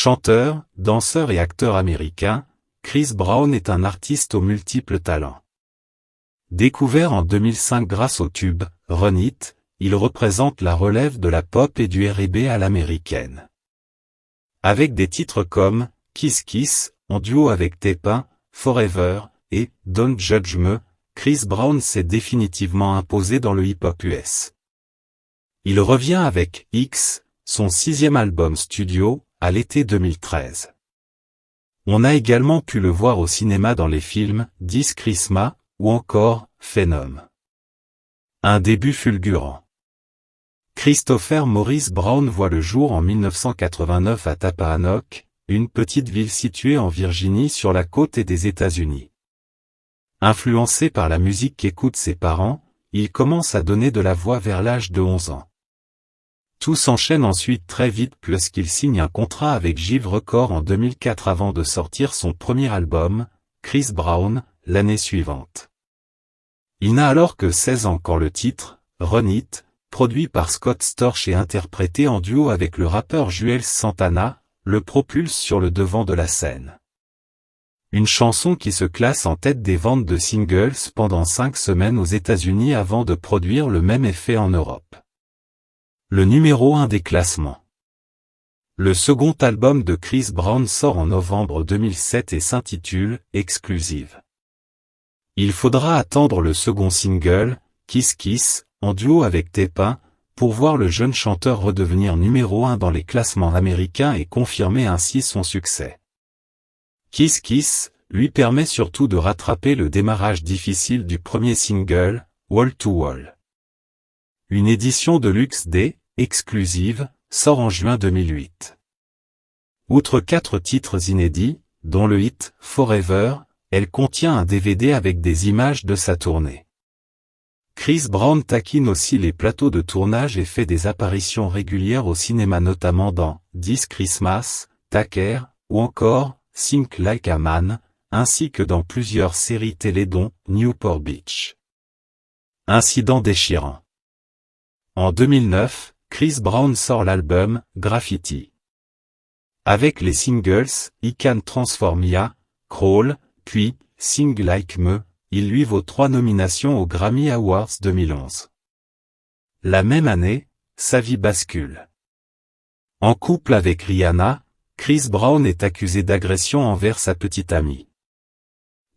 Chanteur, danseur et acteur américain, Chris Brown est un artiste aux multiples talents. Découvert en 2005 grâce au tube « Run It », il représente la relève de la pop et du R&B à l'américaine. Avec des titres comme « Kiss Kiss », en duo avec T-Pain, « Forever » et « Don't Judge Me », Chris Brown s'est définitivement imposé dans le hip-hop US. Il revient avec « X », son 6e album studio, à l'été 2013. On a également pu le voir au cinéma dans les films « This Christmas » ou encore « Phenom ». Un début fulgurant. Christopher Maurice Brown voit le jour en 1989 à Tappahannock, une petite ville située en Virginie sur la côte est des États-Unis. Influencé par la musique qu'écoutent ses parents, il commence à donner de la voix vers l'âge de 11 ans. Tout s'enchaîne ensuite très vite puisqu'il signe un contrat avec Jive Records en 2004 avant de sortir son premier album, Chris Brown, l'année suivante. Il n'a alors que 16 ans quand le titre, Run It, produit par Scott Storch et interprété en duo avec le rappeur Juelz Santana, le propulse sur le devant de la scène. Une chanson qui se classe en tête des ventes de singles pendant 5 semaines aux États-Unis avant de produire le même effet en Europe. Le numéro 1 des classements. Le second album de Chris Brown sort en novembre 2007 et s'intitule « Exclusive ». Il faudra attendre le second single, Kiss Kiss, en duo avec T-Pain, pour voir le jeune chanteur redevenir numéro 1 dans les classements américains et confirmer ainsi son succès. Kiss Kiss, lui permet surtout de rattraper le démarrage difficile du premier single, Wall to Wall. Une édition de luxe des Exclusive sort en juin 2008. Outre 4 titres inédits, dont le hit Forever, elle contient un DVD avec des images de sa tournée. Chris Brown taquine aussi les plateaux de tournage et fait des apparitions régulières au cinéma notamment dans This Christmas, Tucker, ou encore Think Like a Man, ainsi que dans plusieurs séries télé dont Newport Beach. Incident déchirant. En 2009, Chris Brown sort l'album Graffiti. Avec les singles I Can Transform Ya, Crawl, puis Sing Like Me, il lui vaut 3 nominations aux Grammy Awards 2011. La même année, sa vie bascule. En couple avec Rihanna, Chris Brown est accusé d'agression envers sa petite amie.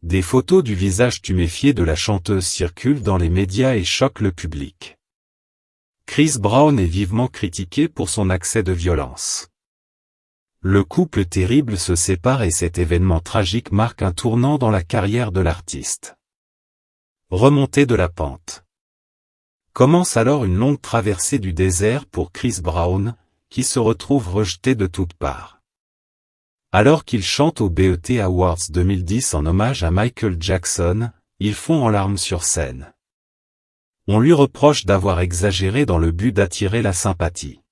Des photos du visage tuméfié de la chanteuse circulent dans les médias et choquent le public. Chris Brown est vivement critiqué pour son accès de violence. Le couple terrible se sépare et cet événement tragique marque un tournant dans la carrière de l'artiste. Remontée de la pente. Commence alors une longue traversée du désert pour Chris Brown, qui se retrouve rejeté de toutes parts. Alors qu'il chante aux BET Awards 2010 en hommage à Michael Jackson, il fond en larmes sur scène. On lui reproche d'avoir exagéré dans le but d'attirer la sympathie.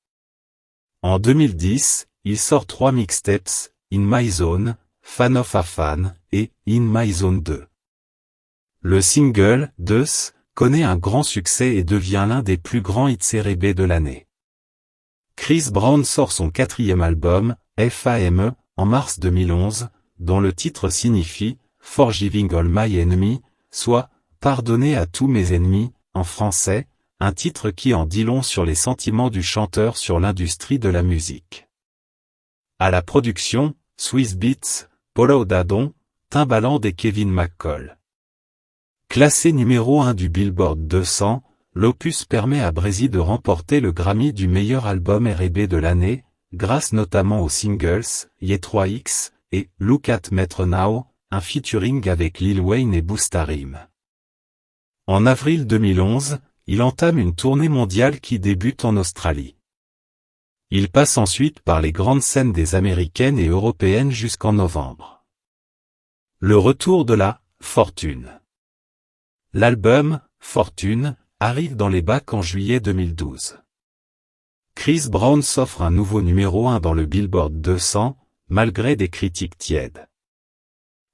En 2010, il sort 3 mixtapes, In My Zone, Fan of a Fan, et In My Zone 2. Le single, Deuce, connaît un grand succès et devient l'un des plus grands hits R&B de l'année. Chris Brown sort son 4e album, Fame, en mars 2011, dont le titre signifie « Forgiving All My Enemy », soit « Pardonner à tous mes ennemis », en français, un titre qui en dit long sur les sentiments du chanteur sur l'industrie de la musique. À la production, Swizz Beatz, Paula O'Dadon, Timbaland et Kevin McCall. Classé numéro 1 du Billboard 200, l'opus permet à Breezy de remporter le Grammy du meilleur album R&B de l'année, grâce notamment aux singles Ye3X et Look at Me Now, un featuring avec Lil Wayne et Busta Rhymes. En avril 2011, il entame une tournée mondiale qui débute en Australie. Il passe ensuite par les grandes scènes des américaines et européennes jusqu'en novembre. Le retour de la fortune. L'album Fortune arrive dans les bacs en juillet 2012. Chris Brown s'offre un nouveau numéro 1 dans le Billboard 200, malgré des critiques tièdes.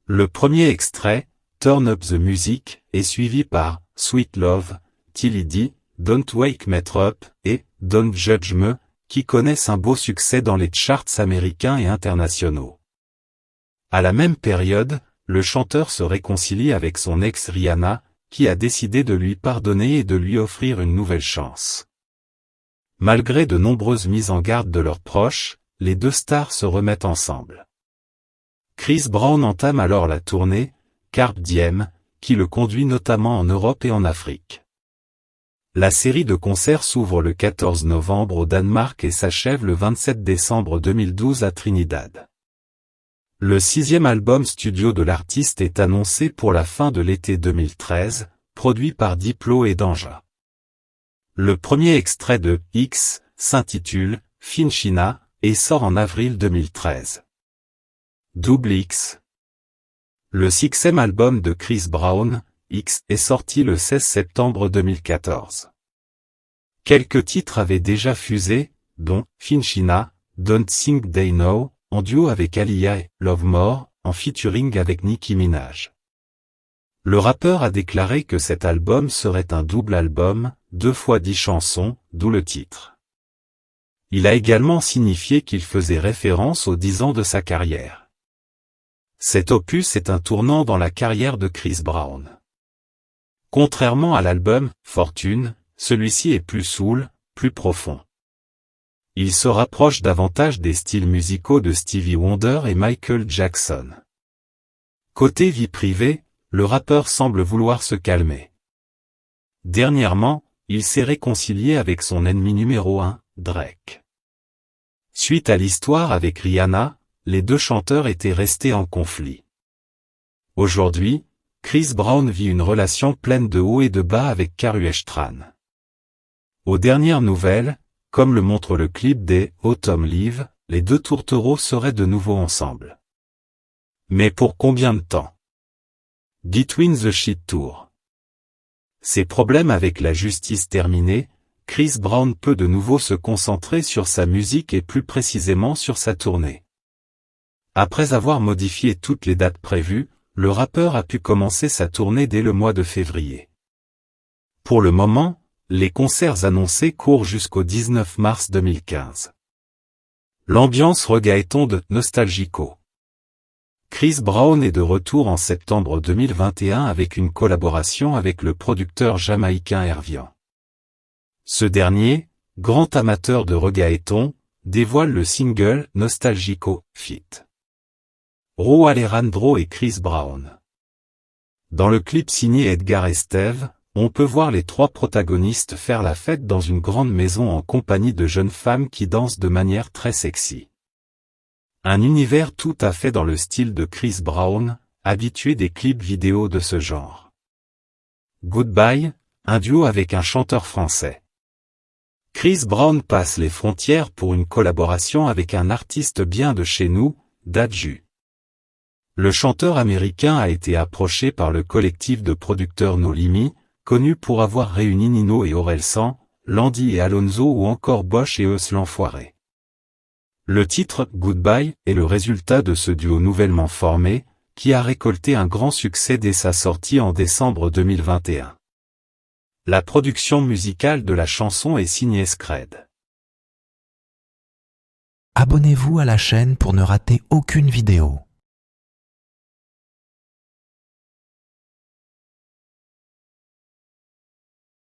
Le premier extrait, Turn Up the Music, est suivi par Sweet Love, Till It Die, Don't Wake Me Up et Don't Judge Me, qui connaissent un beau succès dans les charts américains et internationaux. À la même période, le chanteur se réconcilie avec son ex Rihanna, qui a décidé de lui pardonner et de lui offrir une nouvelle chance. Malgré de nombreuses mises en garde de leurs proches, les deux stars se remettent ensemble. Chris Brown entame alors la tournée Carpe Diem, qui le conduit notamment en Europe et en Afrique. La série de concerts s'ouvre le 14 novembre au Danemark et s'achève le 27 décembre 2012 à Trinidad. Le 6e album studio de l'artiste est annoncé pour la fin de l'été 2013, produit par Diplo et Danja. Le premier extrait de X s'intitule Finchina et sort en avril 2013. Double X. Le 6e album de Chris Brown, X, est sorti le 16 septembre 2014. Quelques titres avaient déjà fusé, dont Finchina, Don't Think They Know, en duo avec Aaliyah et Love More, en featuring avec Nicki Minaj. Le rappeur a déclaré que cet album serait un double album, 2 fois 10 chansons, d'où le titre. Il a également signifié qu'il faisait référence aux 10 ans de sa carrière. Cet opus est un tournant dans la carrière de Chris Brown. Contrairement à l'album Fortune, celui-ci est plus soul, plus profond. Il se rapproche davantage des styles musicaux de Stevie Wonder et Michael Jackson. Côté vie privée, le rappeur semble vouloir se calmer. Dernièrement, il s'est réconcilié avec son ennemi numéro 1, Drake. Suite à l'histoire avec Rihanna, les deux chanteurs étaient restés en conflit. Aujourd'hui, Chris Brown vit une relation pleine de hauts et de bas avec Karrueche Tran. Aux dernières nouvelles, comme le montre le clip des Autumn Leaves, les deux tourtereaux seraient de nouveau ensemble. Mais pour combien de temps? Between the Shit Tour. Ses problèmes avec la justice terminés, Chris Brown peut de nouveau se concentrer sur sa musique et plus précisément sur sa tournée. Après avoir modifié toutes les dates prévues, le rappeur a pu commencer sa tournée dès le mois de février. Pour le moment, les concerts annoncés courent jusqu'au 19 mars 2015. L'ambiance reggaeton de Nostalgico. Chris Brown est de retour en septembre 2021 avec une collaboration avec le producteur jamaïcain Hervian. Ce dernier, grand amateur de reggaeton, dévoile le single Nostalgico, feat. Rauw Alejandro et Chris Brown. Dans le clip signé Edgar Esteve, on peut voir les trois protagonistes faire la fête dans une grande maison en compagnie de jeunes femmes qui dansent de manière très sexy. Un univers tout à fait dans le style de Chris Brown, habitué des clips vidéo de ce genre. Goodbye, un duo avec un chanteur français. Chris Brown passe les frontières pour une collaboration avec un artiste bien de chez nous, Dadju. Le chanteur américain a été approché par le collectif de producteurs No Limit, connu pour avoir réuni Nino et Orelsan, Landy et Alonso ou encore Bosch et Eus l'Enfoiré. Le titre « Goodbye » est le résultat de ce duo nouvellement formé, qui a récolté un grand succès dès sa sortie en décembre 2021. La production musicale de la chanson est signée Scred. Abonnez-vous à la chaîne pour ne rater aucune vidéo.